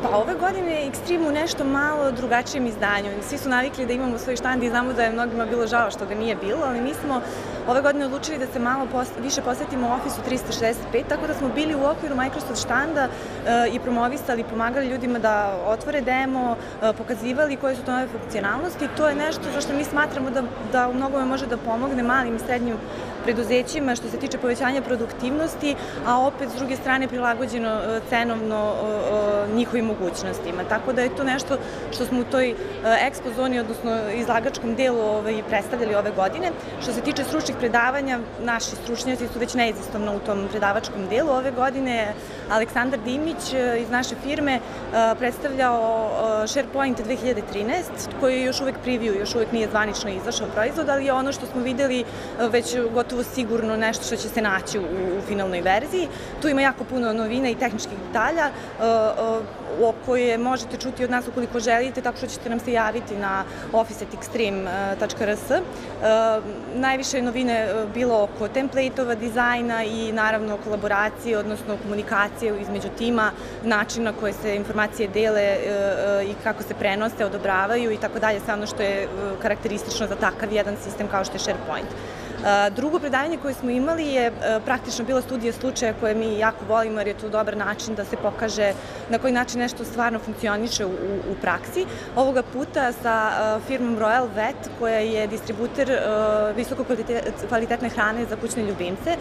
Pa ove godine je Extreme u nešto malo drugačijem izdanju. Svi su navikli da imamo svoj štand i znamo da je mnogima bilo žao što ga nije bilo, ali mi smo ove godine odlučili da se malo više posvetimo Office 365, tako da smo bili u okviru Microsoft štanda i promovisali, pomagali ljudima da otvore demo, pokazivali koje su to nove funkcionalnosti. To je nešto za što mi smatramo da u mnogome može da pomogne malim i srednjim preduzećima što se tiče povećanja produktivnosti, a opet s druge strane prilagođeno cenovno njihovim mogućnostima. Tako da je to nešto što smo u toj ekspo zoni, odnosno izlagačkom delu predstavljali ove godine. Što se tiče stručnih predavanja, naši stručnjaci su već neizostavno u tom predavačkom delu. Ove godine je Aleksandar Dimić iz naše firme predstavljao SharePoint 2013, koji je još uvek preview, još uvek nije zvanično izašao proizvod, ali je ono što smo videli već gotovo sigurno nešto što će se naći u finalnoj verziji. Tu ima jako puno novina i tehničkih detalja o koje možete čuti od nas ukoliko želite, tako što ćete nam se javiti na office@extreme.rs. Najviše je novine bilo oko template-ova, dizajna i naravno kolaboracije, odnosno komunikacije između tima, načina koje se informacije dele i kako se prenose, odobravaju i tako dalje, sve ono što je karakteristično za takav jedan sistem kao što je SharePoint. Drugo predavanje koje smo imali je praktično bila studija slučaja koje mi jako volimo jer je to dobar način da se pokaže na koji način nešto stvarno funkcioniše u praksi. Ovoga puta sa firmom Royal Vet koja je distributer visoko kvalitetne hrane za kućne ljubimce,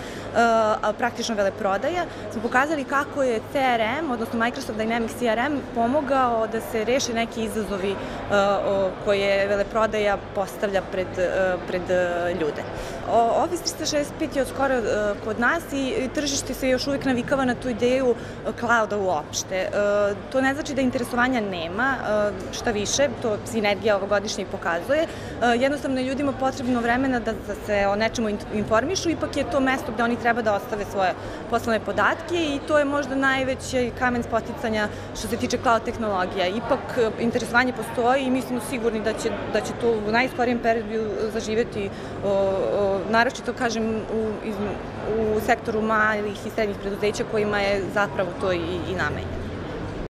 praktično veleprodaja, smo pokazali kako je CRM, odnosno Microsoft Dynamics CRM, pomogao da se reše neki izazovi koje veleprodaja postavlja pred ljude. Office 365 je od skoro kod nas i tržište se još uvijek navikava na tu ideju clouda uopšte. To ne znači da interesovanja nema, šta više, to sinergija ovogodišnja i pokazuje. Jednostavno je ljudima potrebno vremena da se o nečemu informišu, ipak je to mesto gde oni treba da ostave svoje poslovne podatke i to je možda najveći kamen spoticanja što se tiče cloud tehnologija. Ipak interesovanje postoji i mi smo sigurni da će to u najskorijem periodu zaživeti, naročito, kažem, u sektoru malih i srednjih preduzeća kojima je zapravo to i namenjeno.